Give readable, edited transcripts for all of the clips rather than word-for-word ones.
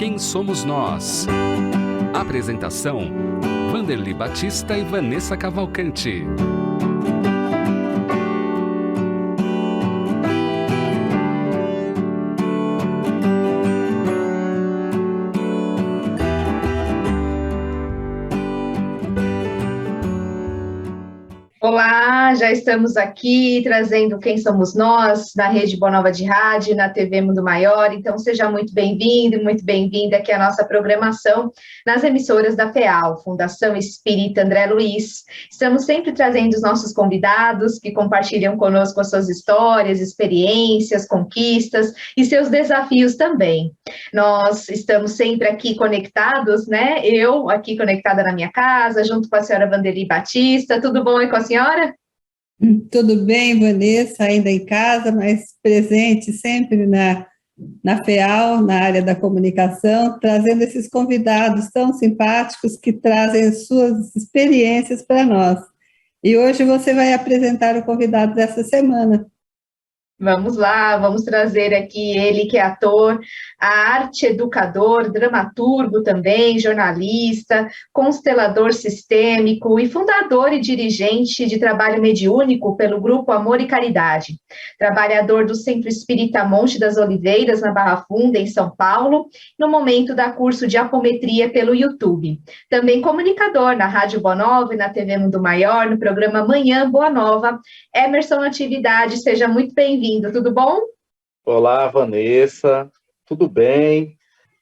Quem Somos Nós? Apresentação: Vanderly Batista e Vanessa Cavalcante. Olá, já estamos aqui trazendo Quem Somos Nós, na Rede Boa Nova de Rádio, na TV Mundo Maior, então seja muito bem-vindo e muito bem-vinda aqui à nossa programação nas emissoras da FEAL, Fundação Espírita André Luiz. Estamos sempre trazendo os nossos convidados que compartilham conosco as suas histórias, experiências, conquistas e seus desafios também. Nós estamos sempre aqui conectados, né? Eu aqui conectada na minha casa, junto com a senhora Vanderly Batista. Tudo bom aí com a senhora? Tudo bem, Vanessa, ainda em casa, mas presente sempre na FEAL, na área da comunicação, trazendo esses convidados tão simpáticos que trazem suas experiências para nós. E hoje você vai apresentar o convidado dessa semana. Vamos lá, vamos trazer aqui ele que é ator, arte educador, dramaturgo também, jornalista, constelador sistêmico e fundador e dirigente de trabalho mediúnico pelo Grupo Amor e Caridade. Trabalhador do Centro Espírita Monte das Oliveiras, na Barra Funda, em São Paulo, no momento da curso de apometria pelo YouTube. Também comunicador na Rádio Boa Nova e na TV Mundo Maior, no programa Manhã Boa Nova. Emerson Natividade, seja muito bem-vindo. Tudo bom? Olá, Vanessa, tudo bem?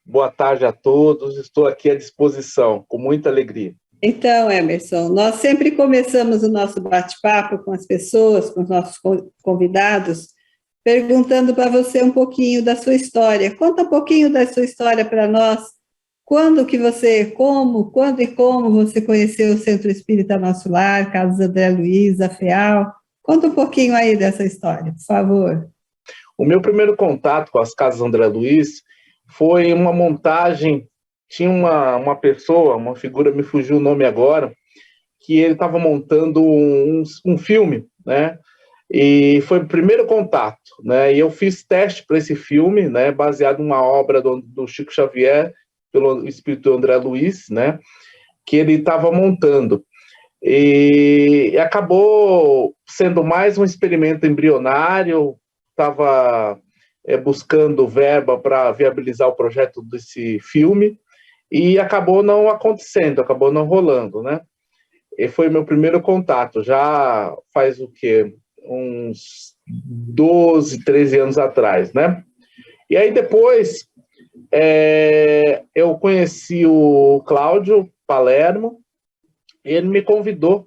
Boa tarde a todos, estou aqui à disposição, com muita alegria. Então, Emerson, nós sempre começamos o nosso bate-papo com as pessoas, com os nossos convidados, perguntando para você um pouquinho da sua história. Conta um pouquinho da sua história para nós. Quando e como você conheceu o Centro Espírita Nosso Lar, Casa André Luiz, a FEAL? Conta um pouquinho aí dessa história, por favor. O meu primeiro contato com as Casas André Luiz foi uma montagem, tinha uma pessoa, uma figura, me fugiu o nome agora, que ele estava montando um filme, né? E foi o primeiro contato, né? E eu fiz teste para esse filme, né? Baseado numa obra do Chico Xavier, pelo Espírito André Luiz, né? Que ele estava montando. E acabou sendo mais um experimento embrionário, estava buscando verba para viabilizar o projeto desse filme, e acabou não acontecendo, acabou não rolando, né? E foi meu primeiro contato, já faz o quê? Uns 12, 13 anos atrás, né? E aí depois eu conheci o Cláudio Palermo, ele me convidou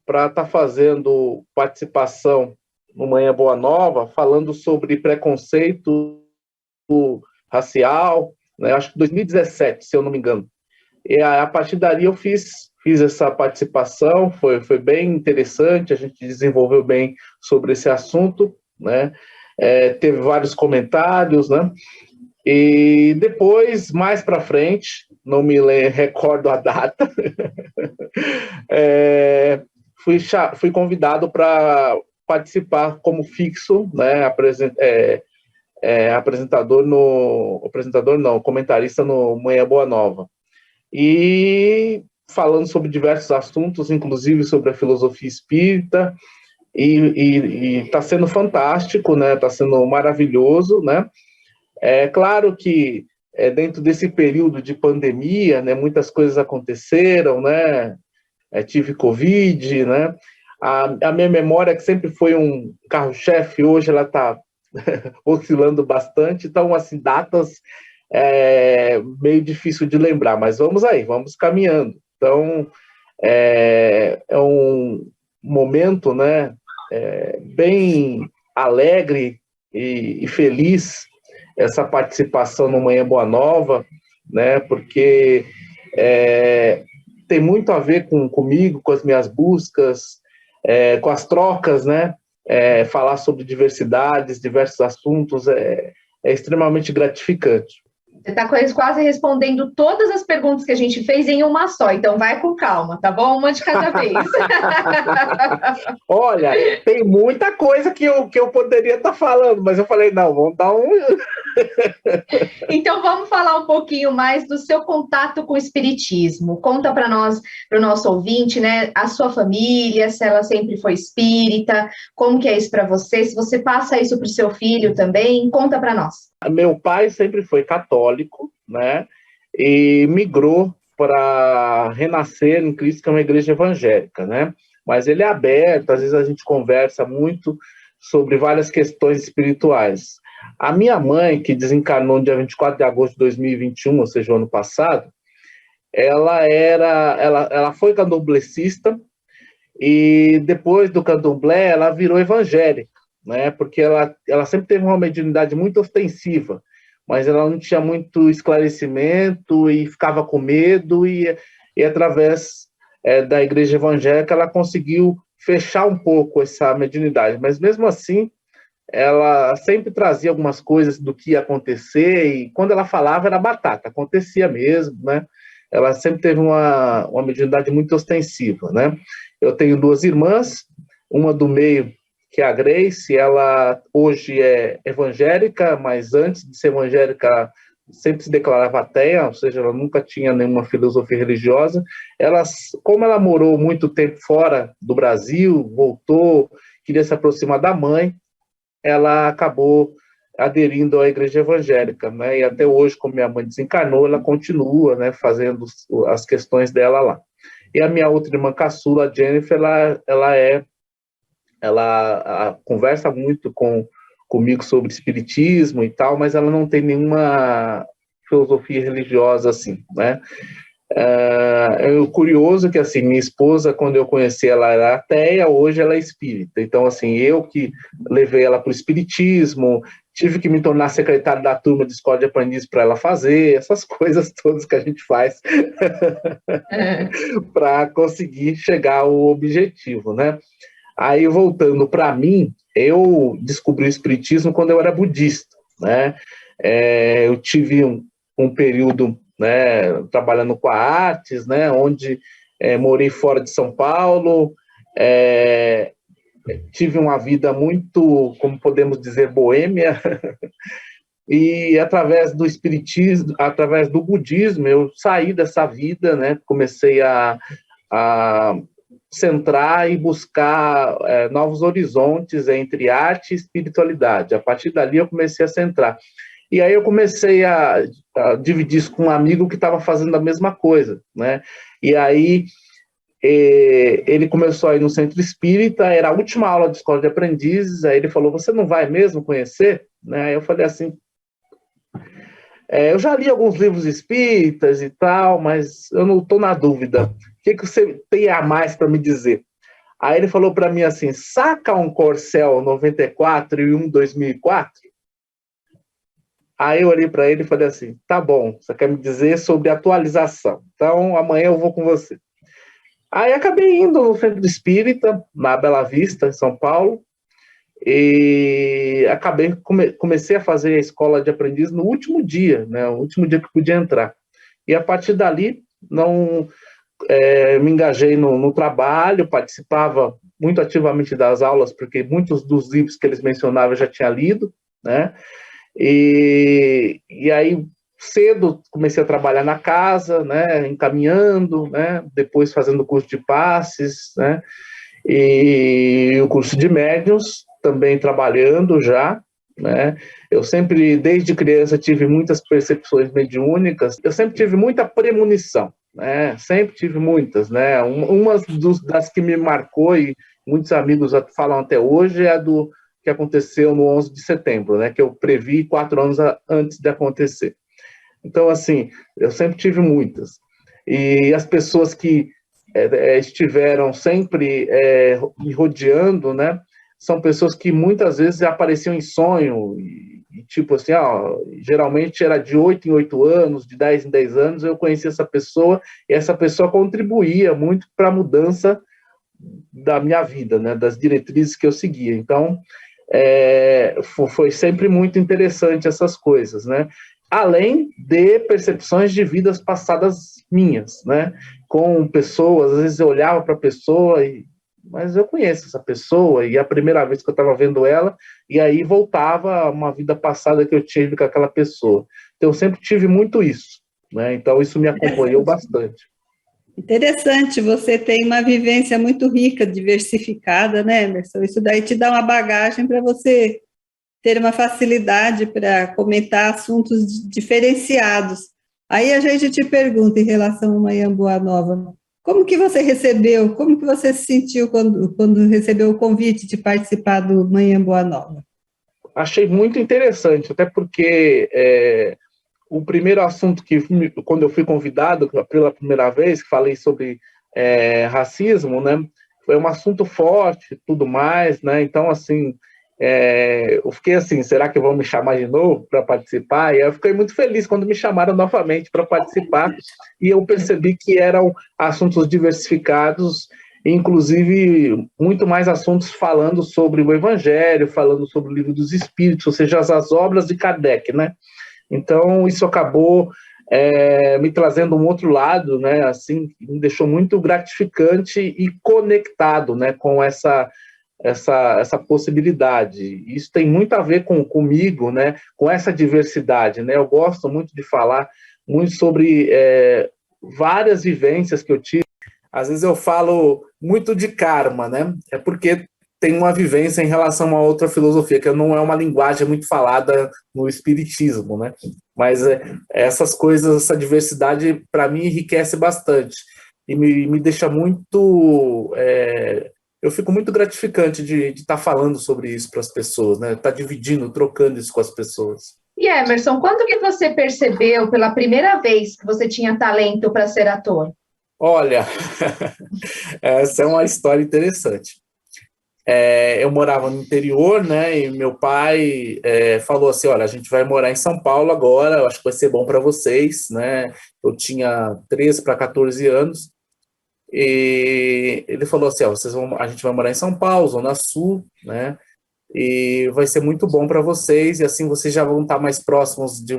para estar fazendo participação no Manhã Boa Nova, falando sobre preconceito racial, né? Acho que 2017, se eu não me engano. E a partir dali eu fiz essa participação, foi bem interessante, a gente desenvolveu bem sobre esse assunto, né? Teve vários comentários, né? E depois, mais para frente, não me recordo a data, fui convidado para participar como fixo, né, comentarista no Manhã Boa Nova. E falando sobre diversos assuntos, inclusive sobre a filosofia espírita, e está sendo fantástico, né, está sendo maravilhoso, né. É claro que dentro desse período de pandemia, né, muitas coisas aconteceram, né, tive Covid, né, a minha memória, que sempre foi um carro-chefe, hoje ela está oscilando bastante, então, assim, datas meio difícil de lembrar, mas vamos aí, vamos caminhando. Então, é um momento, né, bem alegre e feliz, essa participação no Manhã Boa Nova, né, porque tem muito a ver comigo, com as minhas buscas, com as trocas, né, falar sobre diversidades, diversos assuntos, é extremamente gratificante. Você está quase respondendo todas as perguntas que a gente fez em uma só, então vai com calma, tá bom? Uma de cada vez. Olha, tem muita coisa que eu poderia estar falando, mas eu falei, não, vamos dar um... Então vamos falar um pouquinho mais do seu contato com o espiritismo. Conta para nós, para o nosso ouvinte, né, a sua família, se ela sempre foi espírita, como que é isso para você, se você passa isso para o seu filho também, conta para nós. Meu pai sempre foi católico, né, e migrou para Renascer em Cristo, que é uma igreja evangélica, né, mas ele é aberto, às vezes a gente conversa muito sobre várias questões espirituais. A minha mãe, que desencarnou no dia 24 de agosto de 2021, ou seja, o ano passado, ela foi candomblessista e depois do candomblé ela virou evangélica, né? Porque ela sempre teve uma mediunidade muito ostensiva, mas ela não tinha muito esclarecimento e ficava com medo e através da igreja evangélica ela conseguiu fechar um pouco essa mediunidade, mas mesmo assim ela sempre trazia algumas coisas do que ia acontecer, e quando ela falava era batata, acontecia mesmo, né? Ela sempre teve uma mediunidade muito ostensiva, né? Eu tenho 2 irmãs, uma do meio, que é a Grace, ela hoje é evangélica, mas antes de ser evangélica sempre se declarava ateia, ou seja, ela nunca tinha nenhuma filosofia religiosa. Como ela morou muito tempo fora do Brasil, voltou, queria se aproximar da mãe, ela acabou aderindo à igreja evangélica, né? E até hoje, como minha mãe desencarnou, ela continua, né, fazendo as questões dela lá. E a minha outra irmã caçula, a Jennifer, ela conversa muito comigo sobre espiritismo e tal, mas ela não tem nenhuma filosofia religiosa assim, né? É curioso que, assim, minha esposa, quando eu conheci ela, era ateia, hoje ela é espírita. Então, assim, eu que levei ela para o espiritismo, tive que me tornar secretário da turma de escola de aprendiz para ela fazer, essas coisas todas que a gente faz para conseguir chegar ao objetivo, né? Aí, voltando para mim, eu descobri o espiritismo quando eu era budista, né? Eu tive um período, né, trabalhando com a artes, né, onde morei fora de São Paulo, tive uma vida muito, como podemos dizer, boêmia, e através do espiritismo, através do budismo, eu saí dessa vida, né, comecei a centrar e buscar novos horizontes entre arte e espiritualidade. A partir dali eu comecei a centrar. E aí eu comecei a dividir isso com um amigo que estava fazendo a mesma coisa, né? E aí ele começou a ir no centro espírita, era a última aula de escola de aprendizes, aí ele falou, você não vai mesmo conhecer? Né? Aí eu falei assim, eu já li alguns livros espíritas e tal, mas eu não estou na dúvida. O que você tem a mais para me dizer? Aí ele falou para mim assim, saca um Corcel 94 e um 2004? Aí eu olhei para ele e falei assim, tá bom, você quer me dizer sobre atualização, então amanhã eu vou com você. Aí acabei indo no Centro Espírita, na Bela Vista, em São Paulo, e comecei a fazer a escola de aprendiz no último dia, né, o último dia que podia entrar. E a partir dali, não me engajei no trabalho, participava muito ativamente das aulas, porque muitos dos livros que eles mencionavam eu já tinha lido, né? E aí, cedo, comecei a trabalhar na casa, né, encaminhando, né, depois fazendo o curso de passes, né, e o curso de médiuns, também trabalhando já, né. Eu sempre, desde criança, tive muitas percepções mediúnicas, eu sempre tive muita premonição, né, sempre tive muitas, né. Uma das que me marcou, e muitos amigos falam até hoje, é a do que aconteceu no 11 de setembro, né, que eu previ 4 anos antes de acontecer. Então, assim, eu sempre tive muitas. E as pessoas que estiveram sempre me rodeando, né, são pessoas que muitas vezes apareciam em sonho, e tipo assim, geralmente era de 8 em 8 anos, de 10 em 10 anos, eu conhecia essa pessoa, e essa pessoa contribuía muito para a mudança da minha vida, né, das diretrizes que eu seguia. Então, foi sempre muito interessante essas coisas, né? além de percepções de vidas passadas minhas, né? Com pessoas, às vezes eu olhava para a pessoa mas eu conheço essa pessoa, e a primeira vez que eu estava vendo ela, e aí voltava a uma vida passada que eu tive com aquela pessoa. Então, eu sempre tive muito isso, né? Então, isso me acompanhou bastante. Interessante, você tem uma vivência muito rica, diversificada, né, Emerson? Isso daí te dá uma bagagem para você ter uma facilidade para comentar assuntos diferenciados. Aí a gente te pergunta em relação ao Manhã Boa Nova, como que você recebeu, como que você se sentiu quando recebeu o convite de participar do Manhã Boa Nova? Achei muito interessante, até porque o primeiro assunto quando eu fui convidado pela primeira vez, que falei sobre racismo, né, foi um assunto forte e tudo mais, né, então, assim, eu fiquei assim, será que vão me chamar de novo para participar? E eu fiquei muito feliz quando me chamaram novamente para participar, e eu percebi que eram assuntos diversificados, inclusive muito mais assuntos falando sobre o Evangelho, falando sobre o Livro dos Espíritos, ou seja, as obras de Kardec, né? Então, isso acabou me trazendo um outro lado, né? Assim, me deixou muito gratificante e conectado, né, com essa possibilidade. Isso tem muito a ver comigo, né, com essa diversidade, né? Eu gosto muito de falar muito sobre várias vivências que eu tive. Às vezes eu falo muito de karma, né? É porque tem uma vivência em relação a outra filosofia, que não é uma linguagem muito falada no espiritismo, né? Mas essas coisas, essa diversidade, para mim, enriquece bastante. E me deixa muito... eu fico muito gratificante de estar falando sobre isso para as pessoas, né? Estar dividindo, trocando isso com as pessoas. E Emerson, quando que você percebeu pela primeira vez que você tinha talento para ser ator? Olha, essa é uma história interessante. Eu morava no interior, né? E meu pai falou assim: olha, a gente vai morar em São Paulo agora, eu acho que vai ser bom para vocês, né? Eu tinha 13 para 14 anos. E ele falou assim: ó, a gente vai morar em São Paulo, Zona Sul, né? E vai ser muito bom para vocês, e assim vocês já vão estar mais próximos de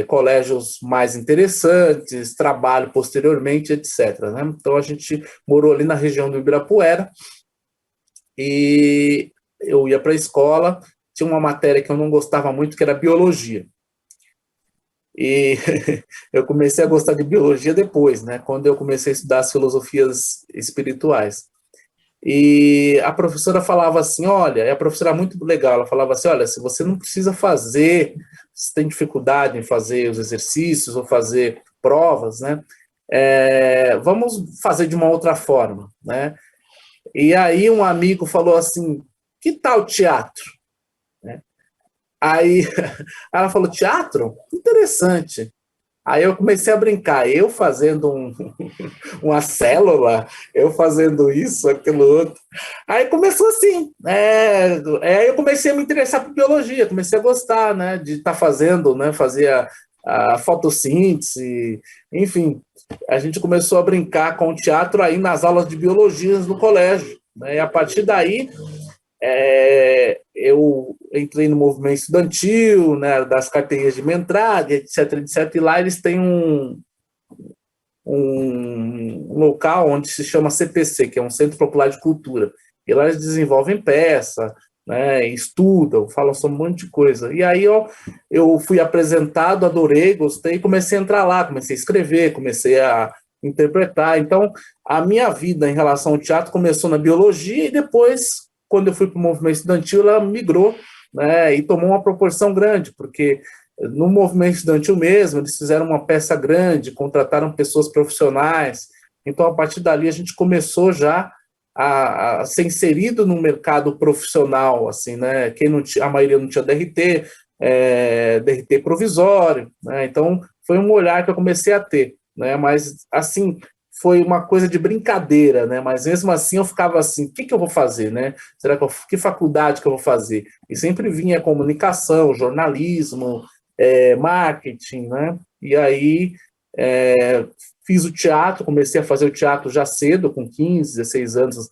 colégios mais interessantes, trabalho posteriormente, etc. Né? Então a gente morou ali na região do Ibirapuera, e eu ia para a escola, tinha uma matéria que eu não gostava muito, que era biologia. E eu comecei a gostar de biologia depois, né? Quando eu comecei a estudar as filosofias espirituais. E a professora falava assim, olha, e a professora era muito legal, ela falava assim, olha, se você não precisa fazer, se tem dificuldade em fazer os exercícios ou fazer provas, né? Vamos fazer de uma outra forma, né? E aí um amigo falou assim, que tal teatro? Aí ela falou, teatro? Interessante. Aí eu comecei a brincar, eu fazendo uma célula, eu fazendo isso, aquilo outro. Aí começou assim, aí eu comecei a me interessar por biologia, comecei a gostar, né, de estar fazendo, né, fazia a fotossíntese, enfim. A gente começou a brincar com o teatro aí nas aulas de biologia no colégio, né, e a partir daí eu entrei no movimento estudantil, né, das carteirinhas de mestrado, etc, etc, e lá eles têm um local onde se chama CPC, que é um Centro Popular de Cultura, e lá eles desenvolvem peça, né, estudam, falam sobre um monte de coisa. E aí eu fui apresentado, adorei, gostei, comecei a entrar lá, comecei a escrever, comecei a interpretar. Então, a minha vida em relação ao teatro começou na biologia e depois, quando eu fui para o movimento estudantil, ela migrou, né, e tomou uma proporção grande, porque no movimento estudantil mesmo, eles fizeram uma peça grande, contrataram pessoas profissionais, então a partir dali a gente começou já a ser inserido no mercado profissional, assim, né, a maioria não tinha DRT, DRT provisório, né, então foi um olhar que eu comecei a ter, né, mas assim, foi uma coisa de brincadeira, né? Mas mesmo assim eu ficava assim, o que eu vou fazer, né? Que faculdade que eu vou fazer? E sempre vinha comunicação, jornalismo, marketing, né? E aí fiz o teatro, comecei a fazer o teatro já cedo, com 15, 16 anos,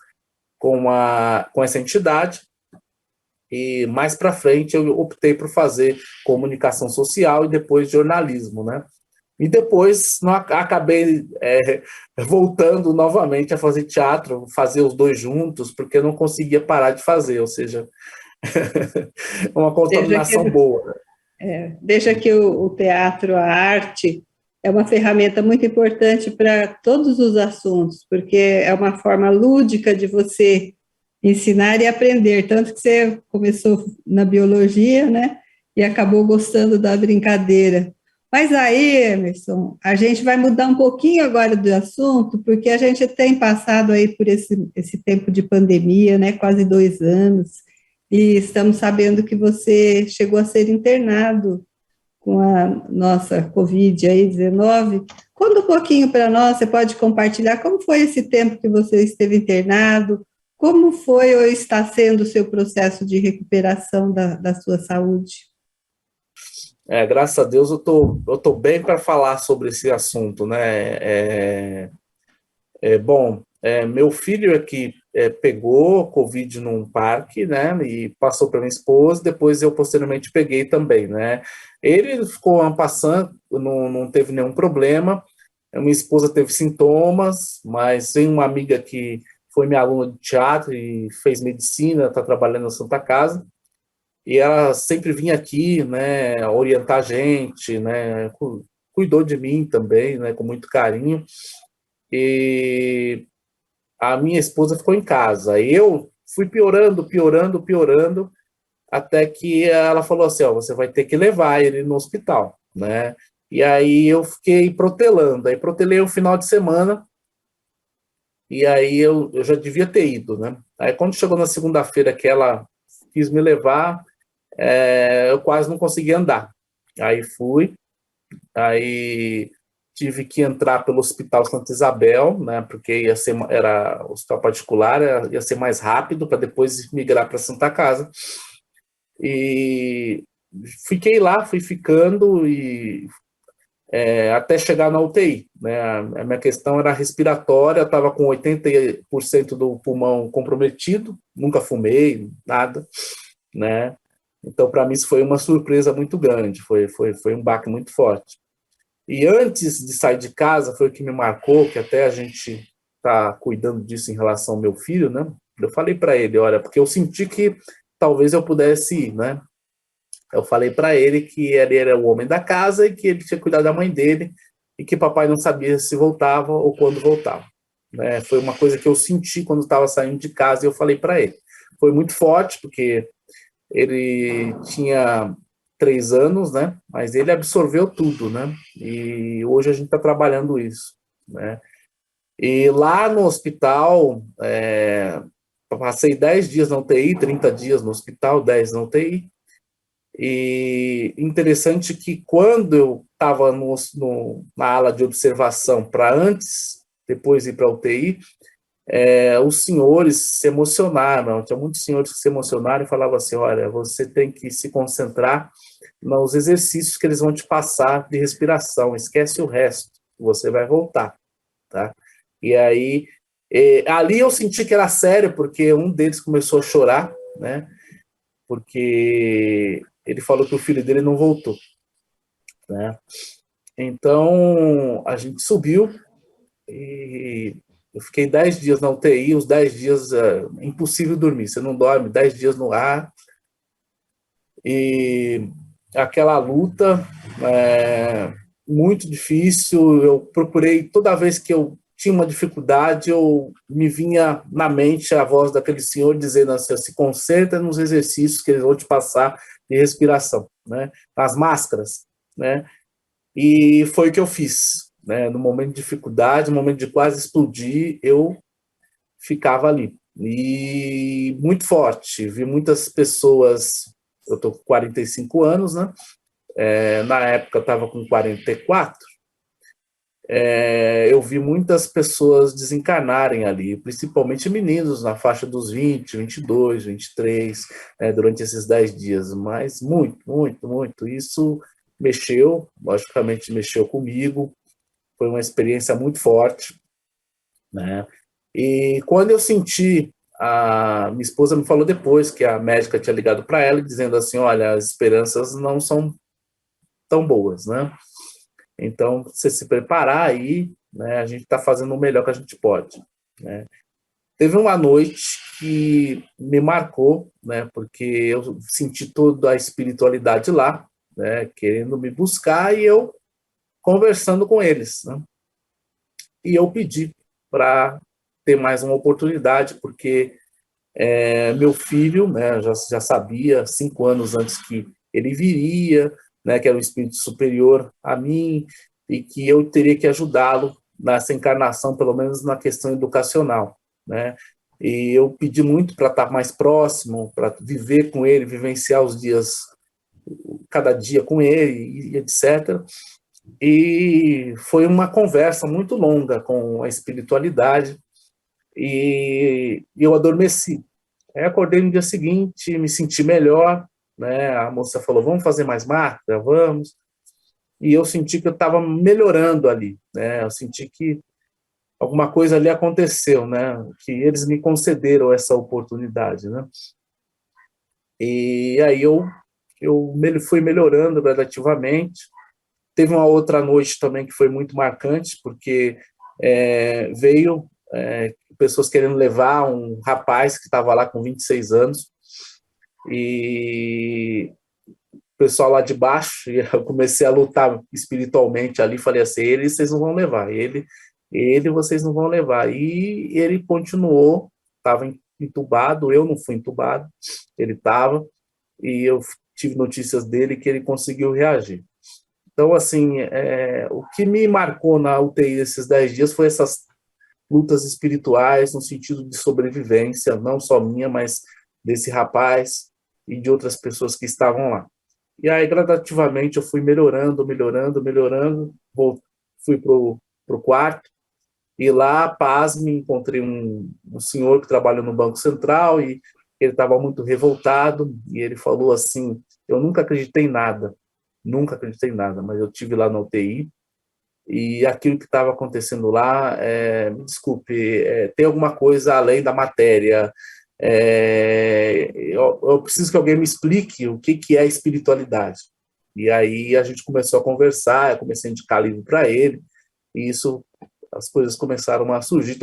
com essa entidade. E mais para frente eu optei por fazer comunicação social e depois jornalismo, né? E depois acabei voltando novamente a fazer teatro, fazer os dois juntos, porque eu não conseguia parar de fazer, ou seja, uma contaminação boa. Deixa que o teatro, a arte, é uma ferramenta muito importante para todos os assuntos, porque é uma forma lúdica de você ensinar e aprender, tanto que você começou na biologia, né, e acabou gostando da brincadeira. Mas aí, Emerson, a gente vai mudar um pouquinho agora do assunto, porque a gente tem passado aí por esse tempo de pandemia, né, quase 2 anos, e estamos sabendo que você chegou a ser internado com a nossa Covid-19. Conta um pouquinho para nós, você pode compartilhar como foi esse tempo que você esteve internado, como foi ou está sendo o seu processo de recuperação da sua saúde? Graças a Deus eu tô bem para falar sobre esse assunto, né? Bom, meu filho aqui pegou Covid num parque, né? E passou para minha esposa, depois eu posteriormente peguei também, né? Ele ficou passando, não teve nenhum problema. A minha esposa teve sintomas, mas tem uma amiga que foi minha aluna de teatro e fez medicina, está trabalhando na Santa Casa. E ela sempre vinha aqui, né, orientar a gente, né, cuidou de mim também, né, com muito carinho. E a minha esposa ficou em casa. Eu fui piorando, piorando, piorando, até que ela falou assim, ó, você vai ter que levar ele no hospital, né? E aí eu fiquei protelando. Aí protelei o final de semana, e aí eu já devia ter ido, né? Aí quando chegou na segunda-feira que ela quis me levar, eu quase não conseguia andar. Aí fui, aí tive que entrar pelo Hospital Santa Isabel, né, porque era hospital particular, ia ser mais rápido para depois migrar para Santa Casa. E fiquei lá, fui ficando e até chegar na UTI, né? A minha questão era respiratória, estava com 80% do pulmão comprometido, nunca fumei, nada, né? Então, para mim, isso foi uma surpresa muito grande, foi um baque muito forte. E antes de sair de casa, foi o que me marcou, que até a gente está cuidando disso em relação ao meu filho, né? Eu falei para ele, olha, porque eu senti que talvez eu pudesse ir, né? Eu falei para ele que ele era o homem da casa e que ele tinha que cuidar da mãe dele e que papai não sabia se voltava ou quando voltava, né? Foi uma coisa que eu senti quando estava saindo de casa e eu falei para ele. Foi muito forte, porque ele tinha 3 anos, né? Mas ele absorveu tudo, né? E hoje a gente está trabalhando isso, né? E lá no hospital, passei 10 dias na UTI, 30 dias no hospital, 10 na UTI. E interessante que quando eu estava na ala de observação para antes, depois ir para a UTI, os senhores se emocionaram, tinha muitos senhores que se emocionaram e falavam assim, olha, você tem que se concentrar nos exercícios que eles vão te passar de respiração, esquece o resto, você vai voltar, tá? E aí, ali eu senti que era sério, porque um deles começou a chorar, né? Porque ele falou que o filho dele não voltou, né? Então, a gente subiu e eu fiquei 10 dias na UTI, os 10 dias impossível dormir, você não dorme, 10 dias no ar, e aquela luta muito difícil. Eu procurei, toda vez que eu tinha uma dificuldade, eu me vinha na mente a voz daquele senhor dizendo assim, se concentra nos exercícios que eles vão te passar de respiração, né? As máscaras, né? E foi o que eu fiz, né? No momento de dificuldade, no momento de quase explodir, eu ficava ali. E muito forte, vi muitas pessoas, eu estou com 45 anos, né? Na época eu estava com 44, eu vi muitas pessoas desencarnarem ali, principalmente meninos na faixa dos 20, 22, 23, durante esses 10 dias, mas muito, muito, muito. Isso mexeu, logicamente mexeu comigo, foi uma experiência muito forte, né? E quando eu senti a minha esposa me falou depois que a médica tinha ligado para ela dizendo assim, olha, as esperanças não são tão boas, né? Então, você se preparar aí, né? A gente está fazendo o melhor que a gente pode, né? Teve uma noite que me marcou, né? Porque eu senti toda a espiritualidade lá, né? Querendo me buscar e eu conversando com eles, né? E eu pedi para ter mais uma oportunidade, porque meu filho, né, já sabia 5 anos antes que ele viria, né, que era um espírito superior a mim e que eu teria que ajudá-lo nessa encarnação, pelo menos na questão educacional, né? E eu pedi muito para estar mais próximo, para viver com ele, vivenciar os dias, cada dia com ele, e etc. E foi uma conversa muito longa com a espiritualidade, e eu adormeci. Aí acordei no dia seguinte, me senti melhor, né? A moça falou, vamos fazer mais marca? Vamos. E eu senti que eu estava melhorando ali, né? Eu senti que alguma coisa ali aconteceu, né? Que eles me concederam essa oportunidade, né? E aí eu fui melhorando gradativamente. Teve uma outra noite também que foi muito marcante, porque veio pessoas querendo levar um rapaz que estava lá com 26 anos, e o pessoal lá de baixo, e eu comecei a lutar espiritualmente ali, falei assim, ele vocês não vão levar, ele vocês não vão levar, e ele continuou, estava entubado, eu não fui entubado, ele estava, e eu tive notícias dele que ele conseguiu reagir. Então, assim, o que me marcou na UTI esses 10 dias foi essas lutas espirituais no sentido de sobrevivência, não só minha, mas desse rapaz e de outras pessoas que estavam lá. E aí, gradativamente, eu fui melhorando, fui para o quarto, e lá, pasme, encontrei um senhor que trabalha no Banco Central, e ele estava muito revoltado, e ele falou assim, eu nunca acreditei em nada, mas eu tive lá na UTI, e aquilo que estava acontecendo lá, me desculpe, tem alguma coisa além da matéria, eu preciso que alguém me explique o que é espiritualidade. E aí a gente começou a conversar, eu comecei a indicar livro para ele, e isso, as coisas começaram a surgir,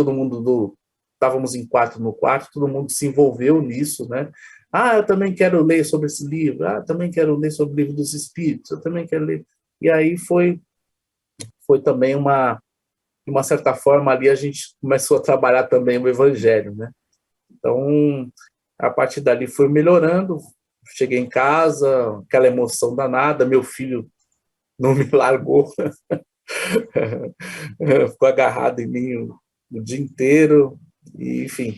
estávamos em 4 no quarto, todo mundo se envolveu nisso, né? Eu também quero ler sobre esse livro, também quero ler sobre o livro dos Espíritos, eu também quero ler. E aí foi também de uma certa forma, ali a gente começou a trabalhar também o Evangelho, né? Então, a partir dali foi melhorando, cheguei em casa, aquela emoção danada, meu filho não me largou, ficou agarrado em mim o dia inteiro, e, enfim,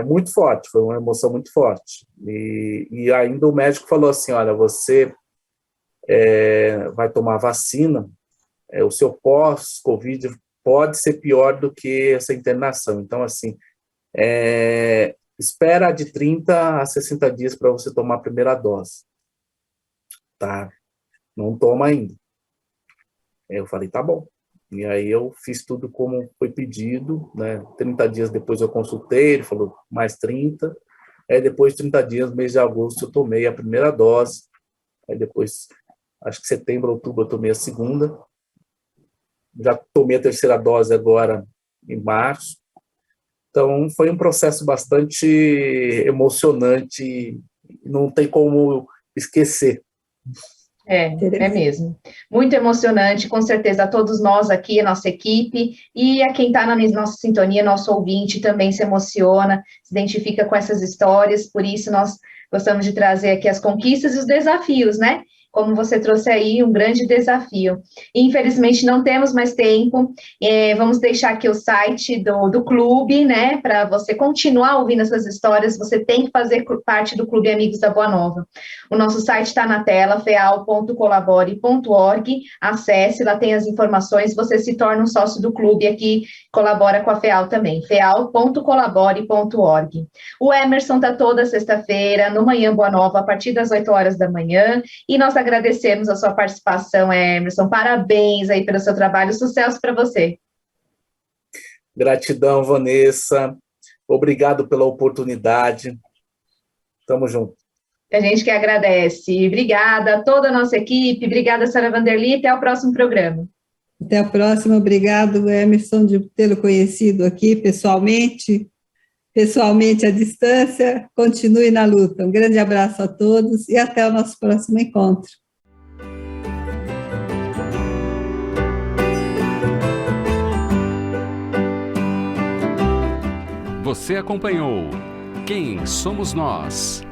muito forte, foi uma emoção muito forte. E ainda o médico falou assim, olha, você vai tomar vacina, o seu pós-Covid pode ser pior do que essa internação. Então, assim, espera de 30 a 60 dias para você tomar a primeira dose. Tá? Não toma ainda. Eu falei, tá bom. E aí eu fiz tudo como foi pedido, né? 30 dias depois eu consultei, ele falou mais 30. Aí depois de 30 dias, mês de agosto, eu tomei a primeira dose. Aí depois, acho que setembro, outubro, eu tomei a segunda. Já tomei a terceira dose agora em março. Então, foi um processo bastante emocionante, não tem como esquecer. É mesmo. Muito emocionante, com certeza, a todos nós aqui, a nossa equipe, e a quem está na nossa sintonia, nosso ouvinte, também se emociona, se identifica com essas histórias, por isso nós gostamos de trazer aqui as conquistas e os desafios, né? Como você trouxe aí, um grande desafio. Infelizmente, não temos mais tempo, vamos deixar aqui o site do clube, né, para você continuar ouvindo essas histórias, você tem que fazer parte do Clube Amigos da Boa Nova. O nosso site está na tela, feal.colabore.org, acesse, lá tem as informações, você se torna um sócio do clube aqui, colabora com a FEAL também, feal.colabore.org. O Emerson está toda sexta-feira, no Manhã Boa Nova, a partir das 8 horas da manhã, e nós agradecemos a sua participação, Emerson. Parabéns aí pelo seu trabalho. Sucesso para você. Gratidão, Vanessa. Obrigado pela oportunidade. Tamo junto. A gente que agradece. Obrigada a toda a nossa equipe. Obrigada, Sra. Wanderli. Até o próximo programa. Até a próxima. Obrigado, Emerson, de tê-lo conhecido aqui pessoalmente à distância. Continue na luta. Um grande abraço a todos e até o nosso próximo encontro. Você acompanhou Quem Somos Nós?